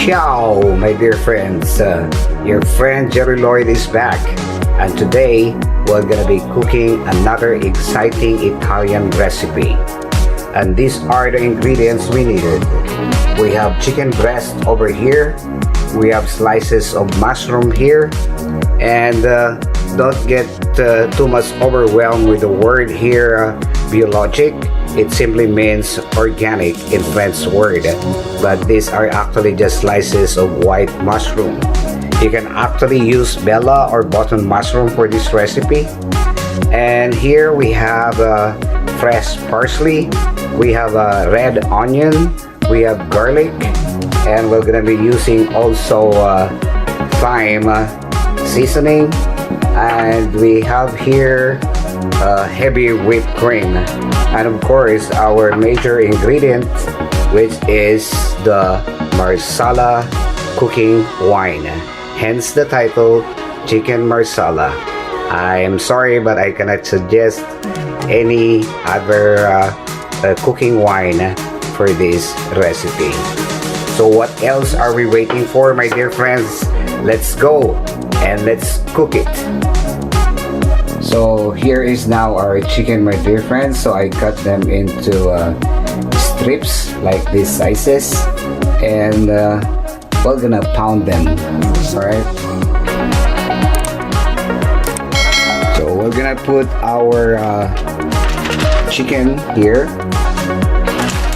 Ciao, my dear friends. Your friend Jerry Lloyd is back, and today we're gonna be cooking another exciting Italian recipe. And these are the ingredients we needed. We have chicken breast over here, we have slices of mushroom here, and don't get too much overwhelmed with the word here, biologic. It simply means organic in French word, but these are actually just slices of white mushroom. You can actually use bella or button mushroom for this recipe. And here we have fresh parsley, we have red onion, we have garlic, and we're gonna be using also thyme seasoning, and we have here heavy whipped cream, and of course our major ingredient, which is the Marsala cooking wine, hence the title Chicken Marsala. I am sorry, but I cannot suggest any other cooking wine for this recipe. So what else are we waiting for, my dear friends? Let's go and let's cook it. So here is now our chicken, my dear friends. So I cut them into strips like these sizes, and we're gonna pound them. Alright, so we're gonna put our chicken here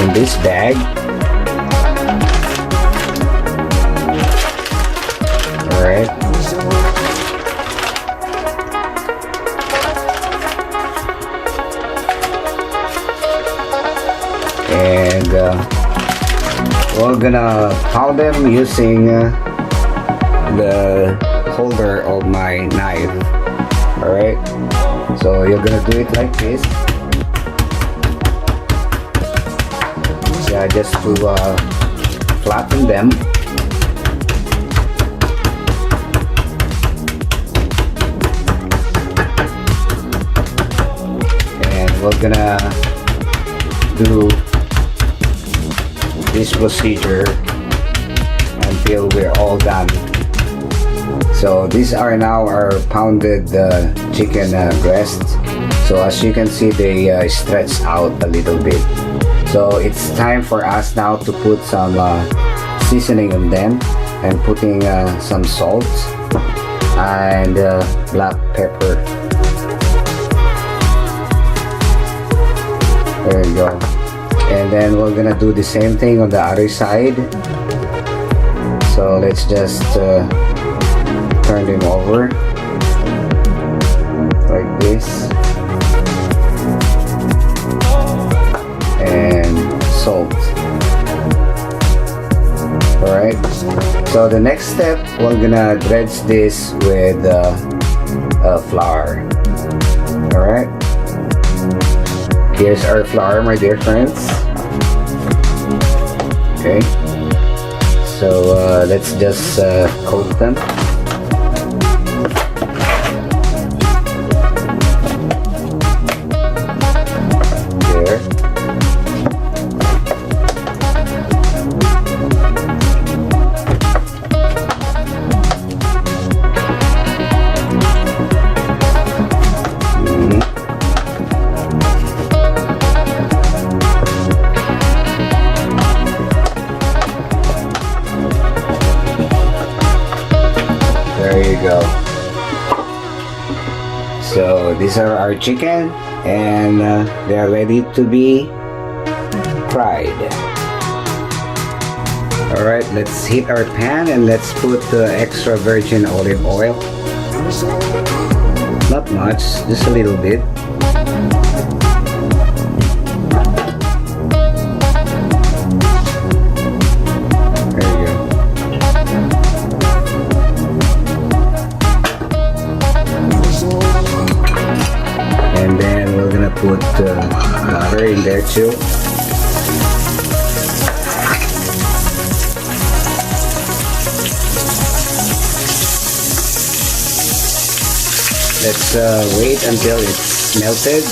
in this bag. Alright, and we're gonna pound them using the holder of my knife. Alright, so you're gonna do it like this. Yeah, just to flatten them. And we're gonna do this procedure until we're all done. So these are now our pounded chicken breasts. So as you can see, they stretch out a little bit. So it's time for us now to put some seasoning on them, and putting some salt and black pepper. There you go. And then we're gonna do the same thing on the other side. So let's just turn them over like this, and salt. Alright, so the next step, we're gonna dredge this with flour. Alright, here's our flour, my dear friends. Okay, so let's just coat them. There. There you go. So these are our chicken, and they are ready to be fried. Alright, let's heat our pan and let's put extra virgin olive oil. Not much, just a little bit. And then we're gonna put butter in there too. Let's wait until it's melted.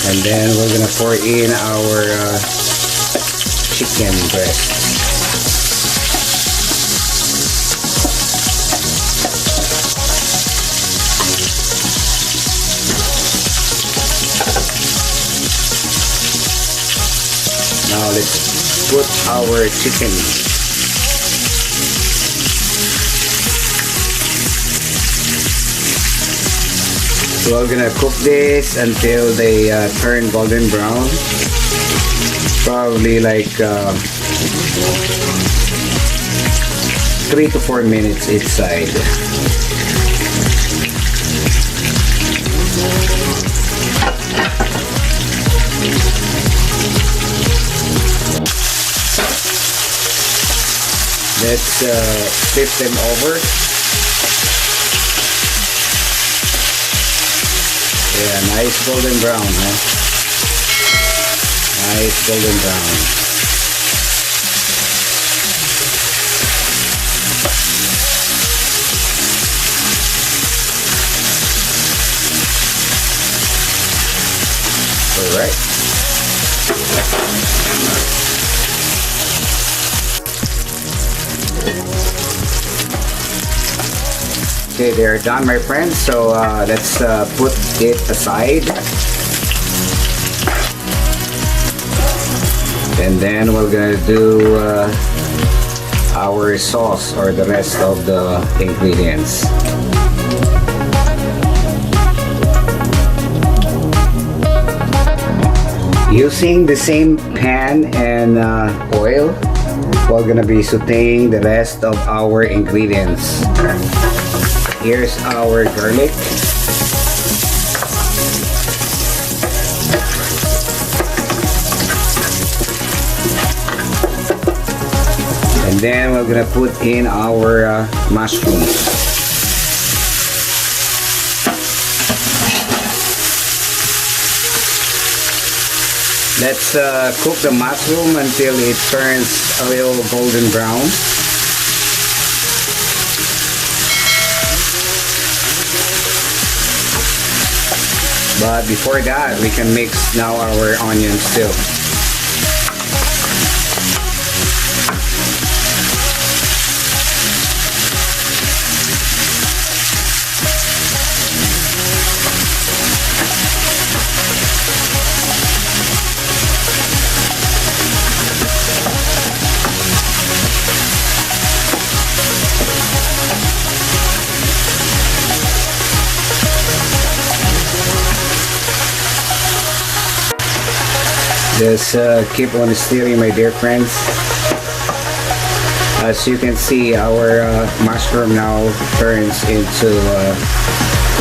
And then we're gonna pour in our chicken breast. Now let's put our chicken. So we're gonna cook this until they turn golden brown. Probably like 3 to 4 minutes each side. Let's flip them over. Yeah, nice golden brown, huh? Nice golden brown. All right. Okay, they're done, my friends. So let's put it aside. And then we're gonna do our sauce or the rest of the ingredients. Using the same pan and oil, we're gonna be sauteing the rest of our ingredients. Here's our garlic. And then we're gonna put in our mushrooms. Let's cook the mushroom until it turns a little golden brown. But before that, we can mix now our onions too. Just keep on stirring, my dear friends. As you can see, our mushroom now turns into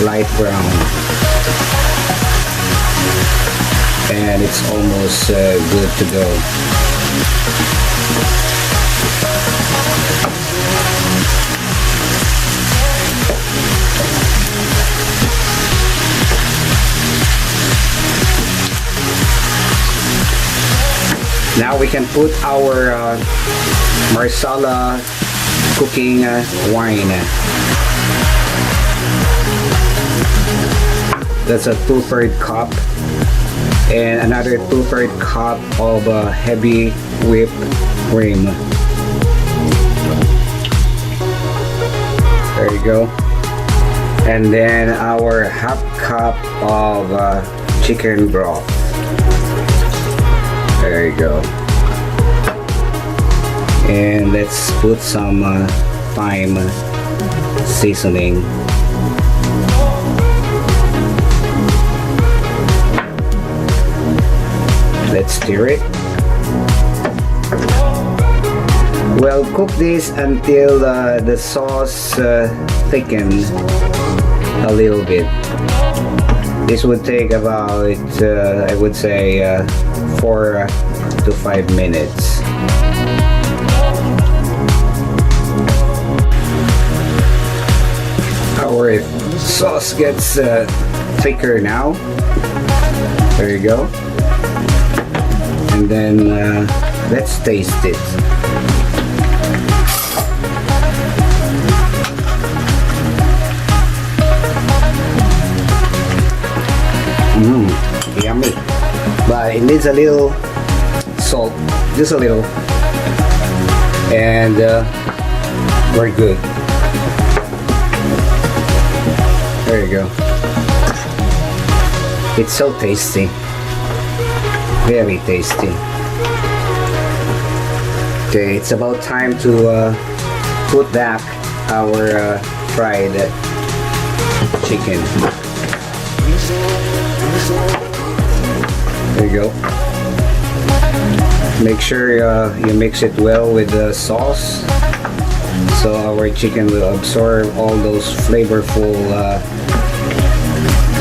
light brown. And it's almost good to go. Now we can put our Marsala cooking wine. That's a 2/3 cup. And another 2/3 cup of heavy whipped cream. There you go. And then our half cup of chicken broth. There you go. And let's put some thyme seasoning. Let's stir it. Well, cook this until the sauce thickens a little bit. This would take about, I would say, 4 to 5 minutes. Our sauce gets thicker now. There you go. And then let's taste it. Yummy. But it needs a little salt, just a little, and we're good. There you go. It's so tasty, very tasty. Okay, it's about time to put back our fried chicken. There you go. Make sure you mix it well with the sauce, so our chicken will absorb all those flavorful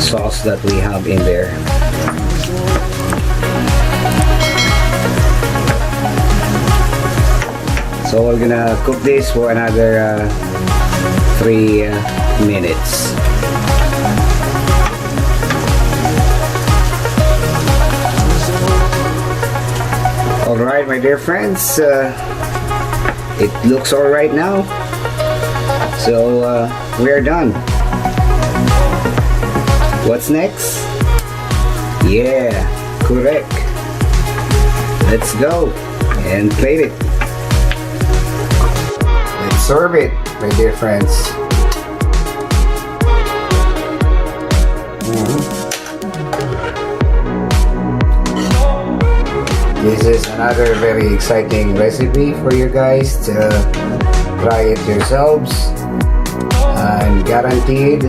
sauce that we have in there. So we're gonna cook this for another 3 minutes. Alright, my dear friends, it looks alright now. So we're done. What's next? Yeah, correct. Let's go and plate it. Let's serve it, my dear friends. This is another very exciting recipe for you guys to try it yourselves. I'm guaranteed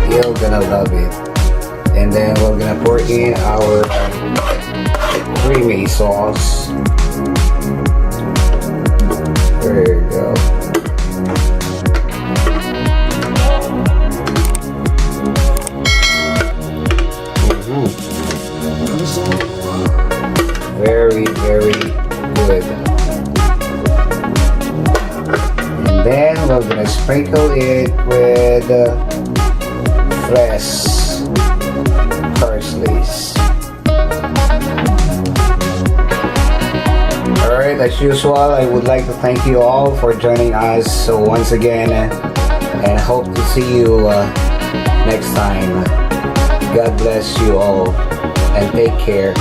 you're gonna love it. And then we're gonna pour in our creamy sauce. There you go. Very, very good. And then we're gonna sprinkle it with fresh parsleys. Alright, as usual, I would like to thank you all for joining us once again, and hope to see you next time. God bless you all, and take care.